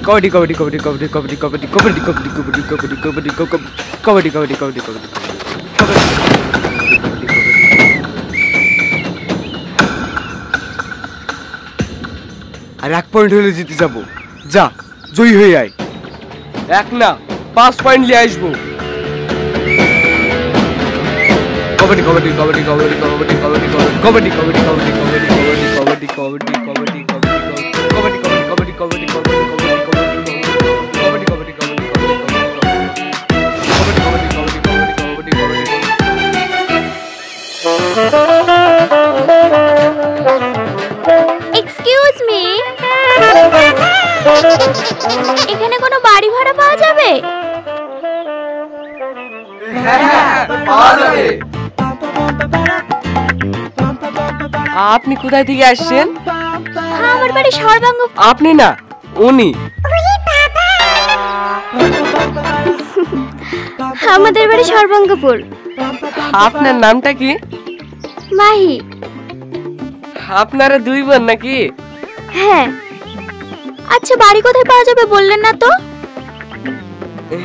কবাডি কবাডি কবাডি কবাডি কবাডি কবাডি কবাডি কবাডি কবাডি কবাডি কবাডি কবাডি কবাডি কবাডি কবাডি আর 1 point হলে জিতে যাবো। যা জয়ী হয়ে আয়। 1 না 5 পয়েন্ট নিয়ে আসবো। কবাডি কবাডি কবাডি কবাডি কবাডি কবাডি কবাডি কবাডি কবাডি কবাডি কবাডি কবাডি কবাডি কবাডি কবাডি কবাডি কবাডি কবাডি এক্সকিউজ মি, এখানে কোনো বাড়ি ভাড়া পাওয়া যাবে? পাওয়া যাবে। আপনি কোথায় থেকে আসছেন? আমার বাড়ি সর্বাঙ্গ। আপনি না, উনি। আমাদের বাড়ি সর্বাঙ্গপুর। আপনার নামটা কি? মাহি। আপনারা 2 বোন নাকি? হ্যাঁ। আচ্ছা বাড়ি কোথায় পাওয়া যাবে বললেন না তো?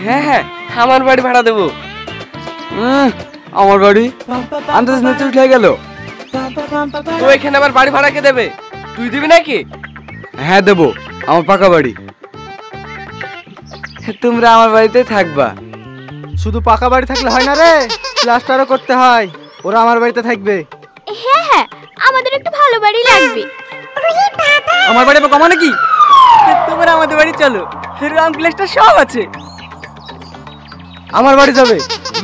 হ্যাঁ হ্যাঁ, আমার বাড়ি ভাড়া দেবো। আমার বাড়ি আন্দাজ না উঠে গেল। তো এখানে আবার বাড়ি ভাড়া কে দেবে? তুই দিবি নাকি? হ্যাঁ দেবো, আমার পাকা বাড়ি। তোমরা আমার বাড়িতে থাকবা। শুধু পাকা বাড়ি থাকলে হয় না রে, প্লাস্টারও করতে হয়। ওরা আমার বাড়িতে থাকবে। হ্যাঁ হ্যাঁ, আমাদের একটু ভালো বাড়ি লাগবে। আমার বাড়ি কমা নাকি? তোমরা আমাদের বাড়ি চলো, রং প্লাস্টার সব আছে। আমার বাড়ি যাবে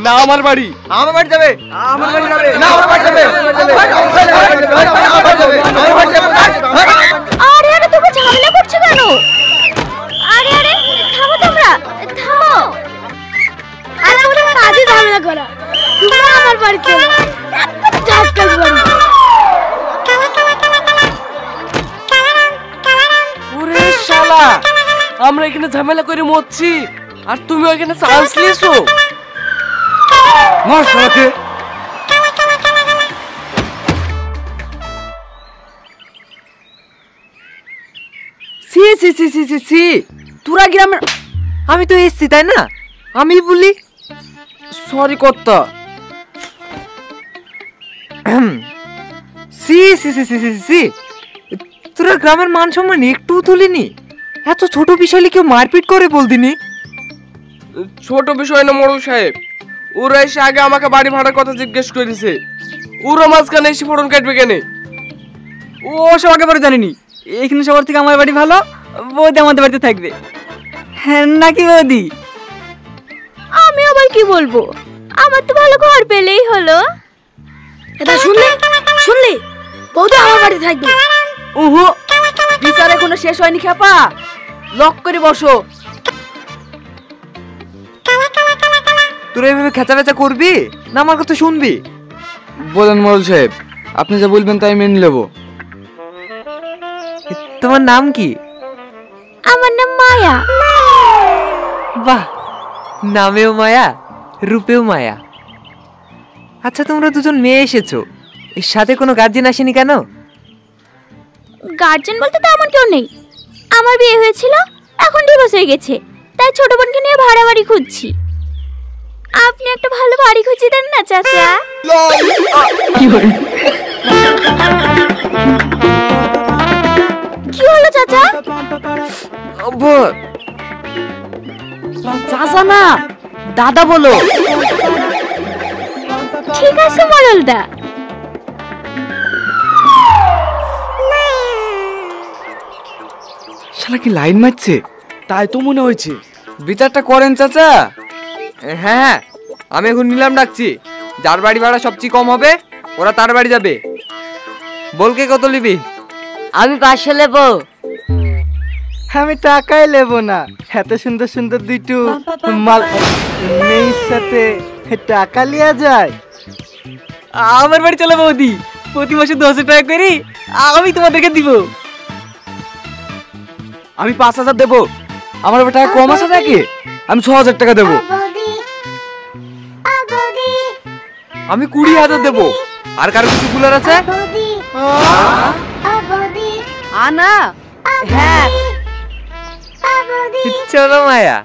না আমার বাড়ি। আমার বাড়ি যাবে আমার বাড়ি যাবে না আমার বাড়ি যাবে আরে আরে তোমরা ঝামেলা করছো কেন? আরে আরে থামো তোমরা, থামো। আরে ওরা কাজে ঝামেলা করা। তোমরা আমার বাড়ি চলো। টাটকাজ বাড়ি। ওরে শালা, আমরা এখানে ঝামেলা করে মরছি আর তুমি ওখানে চান্স নিয়েছো। মার শালাকে। সি সি সি সি সি সি, তোরা গ্রামের। আমি তো এসছি তাই না, আমি বলি সরি কর্তা। সি সি সি সি সি সি, তোরা গ্রামের মান সম্মান একটু তুলিনি? এত ছোট বিষয়ে কেউ মারপিট করে বলদিনি? ছোট বিষয় না মোড়ল সাহেব, ওরা এসে আগে আমাকে বাড়ি ভাড়ার কথা জিজ্ঞেস করেছে। ওরা মাঝখানে এসে ফোড়ন কাটবে কেন? ও সব আগে পরে জানিনি। এখানে সবার থেকে আমার বাড়ি ভালো, বৌদি আমাদের বাড়িতে থাকবে। হ্যাঁ নাকি বৌদি? আমি আবার কি বলবো, আমার তো ভালো ঘর পেলেই হলো। এটা শুনলে শুনলে, বৌদি আমার বাড়ি থাকবে। ওহো, বিচার এখনো শেষ হয়নি খেপা, লক করে বসো। তোরা এভাবে খেচা বেচা করবি না আমার কথা শুনবি? বলেন মোড়ল সাহেব, আপনি যা বলবেন তাই মেনে নেবো। তোমার নাম কি? আমার নাম মায়া। বাহ, নামেও মায়া, রূপেও মায়া। আচ্ছা তোমরা দুজন মেয়ে এসেছো, এর সাথে কোনো গার্জেন আসেনি কেন? গার্জেন বলতে তেমন কেউ নেই। আমার বিয়ে হয়েছিল, এখন ডিভোর্স হয়ে গেছে, তাই ছোট বোনকে নিয়ে ভাড়া বাড়ি খুঁজছি। আপনি একটা ভালো বাড়ি খুঁজে দেন না চাচা। কি হলো চাচা? চাচা না, দাদা বলো। ঠিক আছে মরলদা। শালা কি লাইন মারছে? তাই তো মনে হয়েছে। বিচারটা করেন চাচা। হ্যাঁ, আমি এখন নিলাম ডাকছি। যার বাড়ি ভাড়া সবচেয়ে কম হবে ওরা তার বাড়ি যাবে। বলকে কত নিবি? আমি 500 নেব। আমি টাকাই নেবো না। এত সুন্দর সুন্দর দুইটু মাল মেয়ের সাথে টাকা লিয়া যায়? আমার বাড়ি চলে বৌদি, প্রতি মাসে 10,000 টাকা করি আমি তোমাদেরকে দিব। আমি 5,000 দেবো। আমার টাকা কম আছে নাকি? আমি 6,000 টাকা দেবো। আমি 20,000 দেবো। আর কারো কিছু কুলার আছে? আনা হ্যাঁ, চলো মায়া।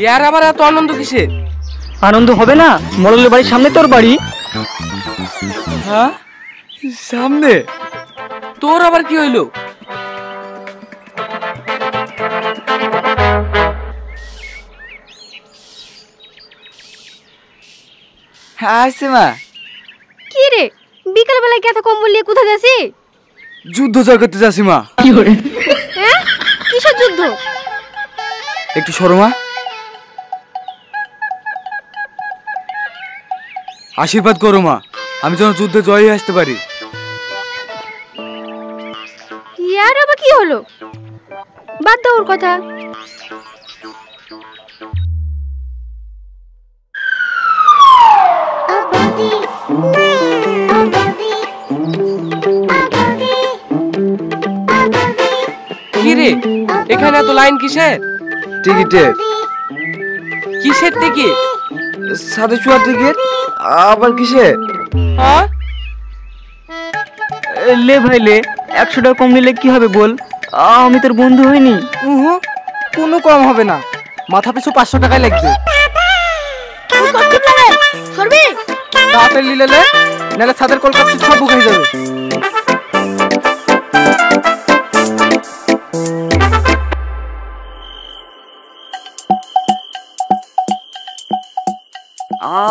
ইয়ার আবার এত আনন্দ কিসের? আনন্দ হবে না? মরলের বাড়ির সামনে তোর বাড়ি। হ্যাঁ, সামনে তোর আবার কি হইলো? হ্যাঁ মা। কি রে, বিকাল বেলায় এত কম্বল নিয়ে কোথায় যাচ্ছি? যুদ্ধ জয় করতে যাচ্ছি মা। হ্যাঁ, কিসের যুদ্ধ? একটু সরো মা। আশীর্বাদ করো মা, আমি যেন যুদ্ধে জয় হয়ে আসতে পারি। ইয়ার আবার কি হলো? বাদ দাও ওর কথা। কি রে, এখানে এত লাইন কিসের? টিকিটের। কিসের টিকিট? সাথে চুয়ার টিকিট। আবার কিসের? হ্যাঁ, লে ভাই লে, 100 টাকা কম নিলে কি হবে বল? আমি তোর বন্ধু হইনি। কোনো কম হবে না, মাথা পিছু 500 টাকাই লাগবে। সরবি তাড়াতাড়ি নিলে লে, নাহলে ছাদের কলকাতা সব বুক হয়ে যাবে।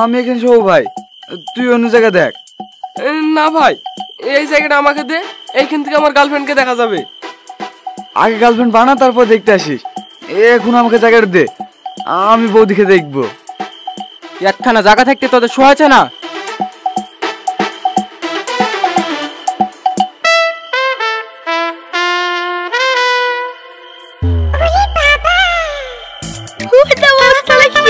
আমি এখানে শোবো ভাই, তুই অন্য জায়গায় দেখ। না ভাই, এই জায়গাটা আমাকে দে, এইখান থেকে আমার গার্লফ্রেন্ডকে দেখা যাবে। আগে গার্লফ্রেন্ড বানা, তারপর দেখতে আসিস। এখন আমাকে জায়গাটা দে, আমি বৌদিকে দেখবো। একখানা জায়গা থাকতে তোদের শোয়াছে না? এটা অবস্থা লাগছে।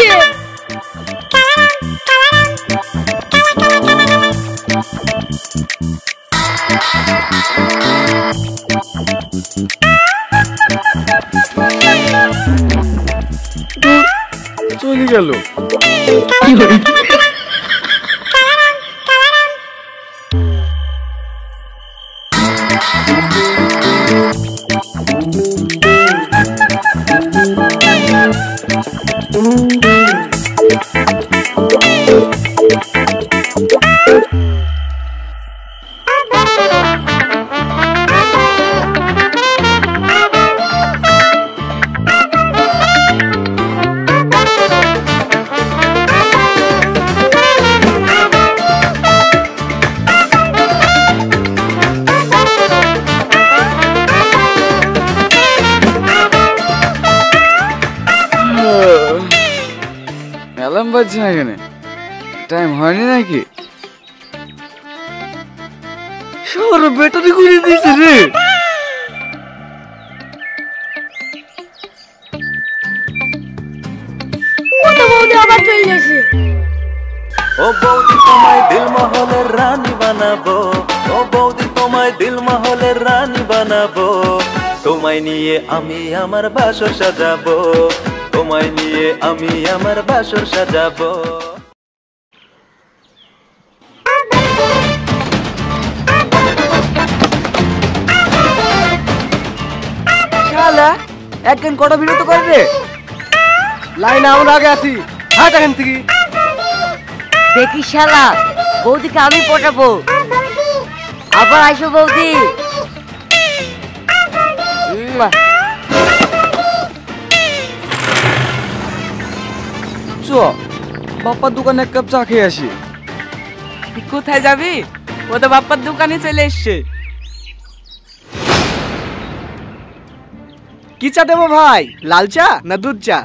চলে গেল। অ্যালার্ম বাজছে না এখানে, টাইম হয়নি নাকি? শহরে ব্যাটারি ঘুরিয়ে দিয়েছে রে। বৌদি আবার চলে গেছে। ও বৌদি তোমায় দিল মহলের রানী বানাবো, ও বৌদি তোমায় দিল মহলের রানী বানাবো, তোমায় নিয়ে আমি আমার বাসর সাজাবো, তোমায় নিয়ে আমি আমার বাসর সাজাবো। শালা একদিন কটা বিরত করে রে। লাইনে আমরা আগে আছি, হাট এখান থেকে। দেখি শালা, বৌদিকে আমি পটাবো। আবার আইসো বৌদি। চ বাপ্পার দোকানে এক কাপ চা খেয়ে আসি। তুই কোথায় যাবি? ও তো বাপ্পার দোকানে চলে এসছে। কি চা দেবো ভাই, লাল চা না দুধ চা?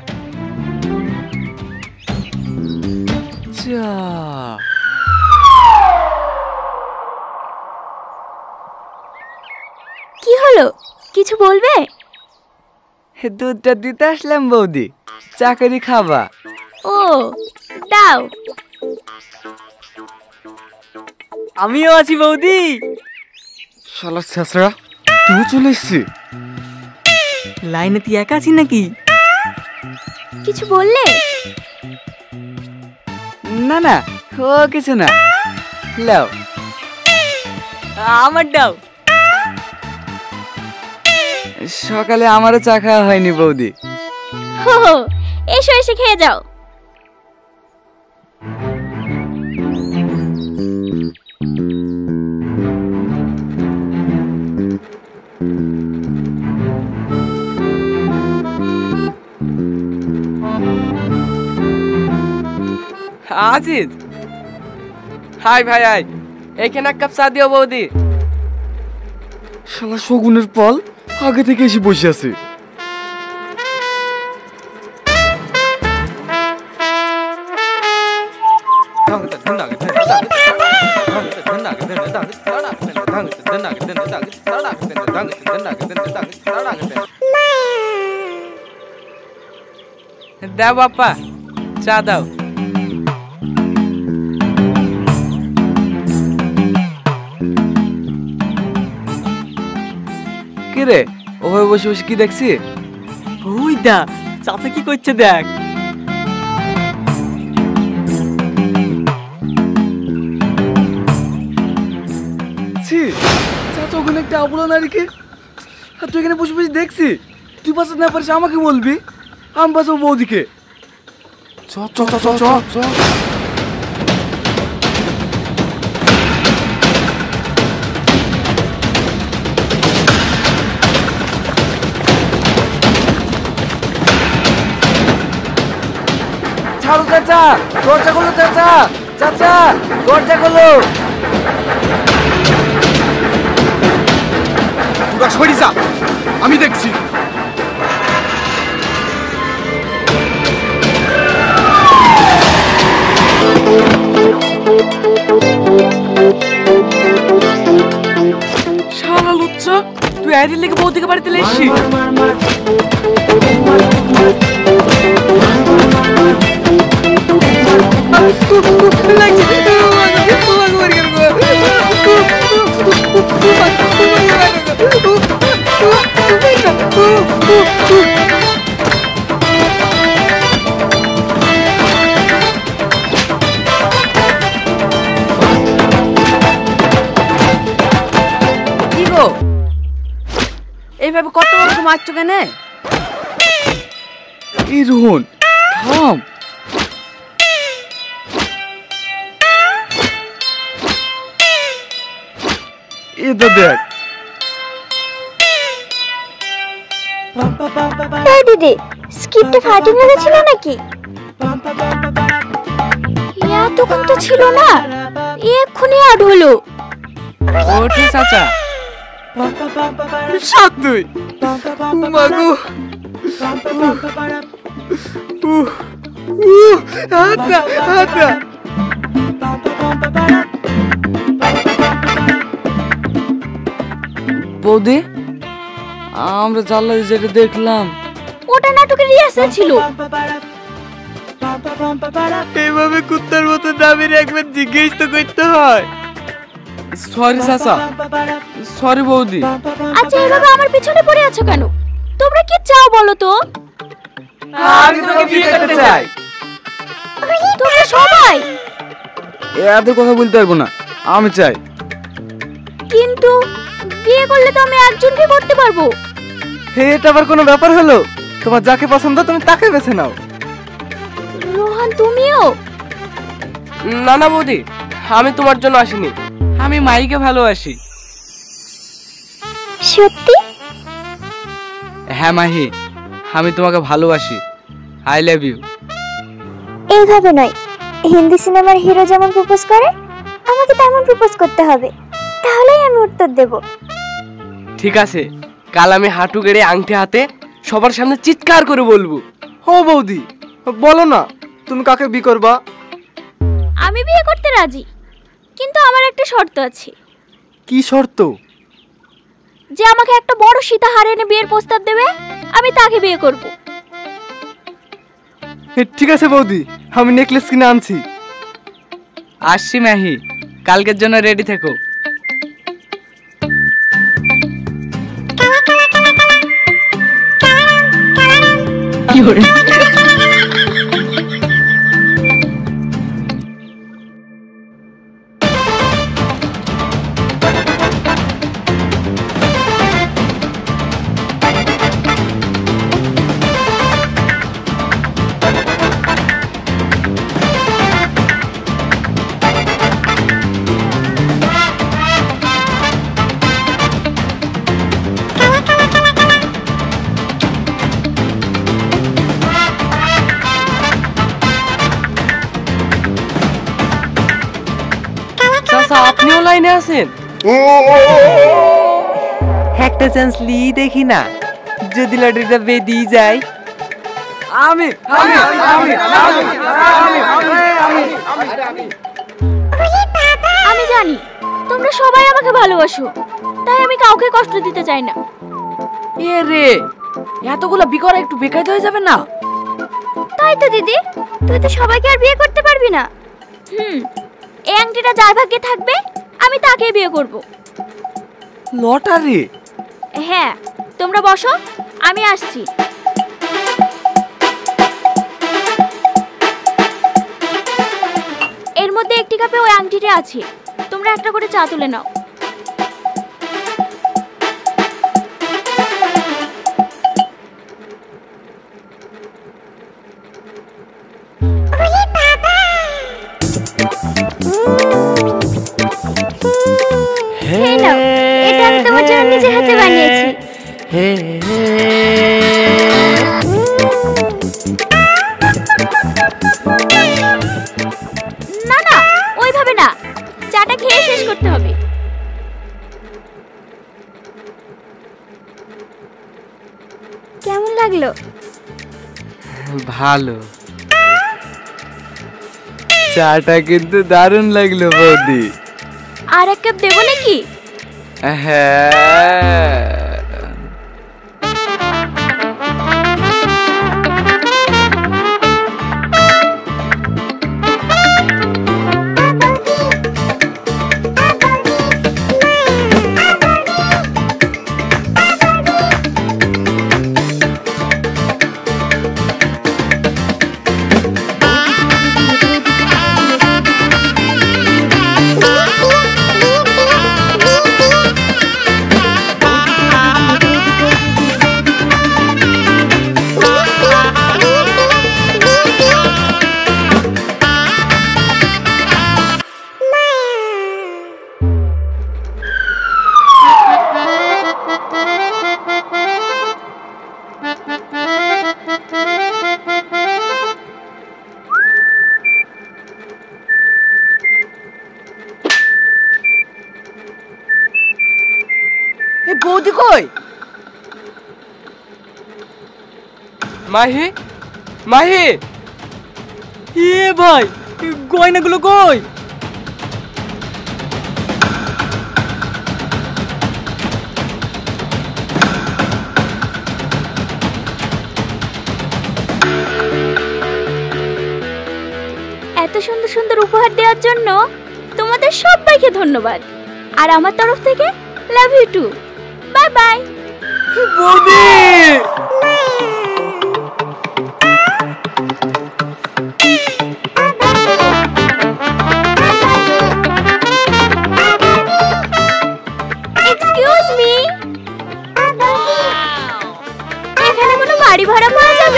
চা। কি হলো, কিছু বলবে? দুধটা দিতে আসলাম বৌদি, চা করে খাবা? ও দাও। আমিও আছি বৌদি। শালা ছেঁচড়া, তুই চলে এসছি? লাইনে তুই একা আছিস নাকি? কিছু বললে? না না, ও কিছু না। লাও, আমার দাও। সকালে আমারও চা খাওয়া হয়নি বৌদি। হো এসো, এসে খেয়ে যাও। আজিজ, হাই ভাই, আয় এখানে এক কাপ চা দিও বৌদি। শালা শগুনের পাল আগে থেকে এসে বসে আছে। দাও বাপ্পা, চা দাও। কি রে, ওভাবে বসে বসে কি দেখছি? ওই দা চাচা কি করছে দেখ। ছি, চাচা ওখানে একটা আবুলা নারীকে, আর তুই এখানে বসে বসে দেখছি। তুই বাঁচাতে না পারিস আমাকে বলবি, আমি বাঁচাবো বৌদিকে। চ চ চ চ চ। ছাড়ো চাচা, দরজা খোলো চাচা, চাচা দরজা খোলো। তোরা সরি যা, আমি দেখছি। শালা লুচ্চা, তুই আইডির লেগে বৌদিকে বাড়িতে এসেছি। কি গো, এইভাবে কত বড় মারছো কেন? এই রোহন থাম। এটা দেখ। এই দিদি, স্ক্রিপ্টে ফাটিং লেগেছিল নাকি? এতক্ষণ তো ছিল না, এক্ষুনি আড হলো। ওঠে চাচা। সাত দুই মাগো। আচ্ছা আচ্ছা। বৌদি, আমরা জানলা যেটা দেখলাম ওটা নাটকের রিহার্সাল ছিল। এইভাবে কুত্তার মতো দাবির একবার জিজ্ঞেস তো করতে হয়। সরি চাচা, সরি বৌদি। আচ্ছা, এভাবে আমার পিছনে পড়ে আছো কেন? তোমরা কি চাও বলো তো? আমি তোকে বিয়ে করতে চাই। তোমরা সবাই? এত কথা বলতে পারবো না, আমি চাই। কিন্তু বিয়ে করলে তো আমি একজনকে করতে পারবো। এটা আবার কোনো ব্যাপার হলো? তোমার যাকে পছন্দ তুমি তাকে বেছে নাও। রোহান, তুমিও? না না বৌদি, আমি তোমার জন্য আসিনি, আমি মাইকে ভালোবাসি। সত্যি? হ্যাঁ মাহি, আমি তোমাকে ভালোবাসি। I love you. এইভাবে নয়, হিন্দি সিনেমার হিরো যেমন প্রপোজ করে আমাকে তেমন প্রপোজ করতে হবে, তাহলেই আমি উত্তর দেব। ঠিক আছে, কাল আমি হাঁটু গেড়ে আংটি হাতে সবার সামনে চিৎকার করে বলবো। ও বৌদি, বলো না তুমি কাকে বিয়ে করবা? আমি বিয়ে করতে রাজি, কিন্তু আমার একটা শর্ত আছে। কি শর্ত? যে আমাকে একটা বড় সীতাহার এনে বিয়ের প্রস্তাব দেবে, আমি তাকে বিয়ে করব। ঠিক আছে বৌদি, আমি নেকলেস কিনে আনছি। আসছি মাহি, কালকের জন্য রেডি থেকো। চাচা আপনিও লাইনে আছেন? একটা চান্স লি দেখি না, যদি লটারিটা বেরিয়ে যায়। আমি আমি জানি তোমরা সবাই আমাকে ভালোবাসো, তাই আমি কাউকে কষ্ট দিতে চাই না। এ রে, এতগুলো বিকরা একটু বেকায়দা হয়ে যাবে না? তাই তো দিদি, তুই তো সবাইকে আর বিয়ে করতে পারবি না। এই আংটিটা যার ভাগ্যে থাকবে আমি তাকেই বিয়ে করব। লটারি? হ্যাঁ, তোমরা বসো, আমি আসছি। এর মধ্যে একটি কাপে ওই আংটিটা আছে, তোমরা একটা করে চা তুলে নাও। এই নাও, এটা আমি তোমার জন্য নিজে হাতে বানিয়েছি। না না, ওইভাবে না, চাটা খেয়ে শেষ করতে হবে। কেমন লাগলো? ভালো, চাটা কিন্তু দারুণ লাগলো বৌদি। আর এক কাপ দেবো নাকি? হ্যাঁ, এ বৌদি কই? মাহি, মাহি, এ ভাই, গয়নাগুলো কই? এত সুন্দর সুন্দর উপহার দেওয়ার জন্য তোমাদের সবাইকে ধন্যবাদ। আর আমার তরফ থেকে love you too. Bye bye. বৌদি! এক্সকিউজ মি, এখানে কোনো বাড়ি ভাড়া পাওয়া যাবে?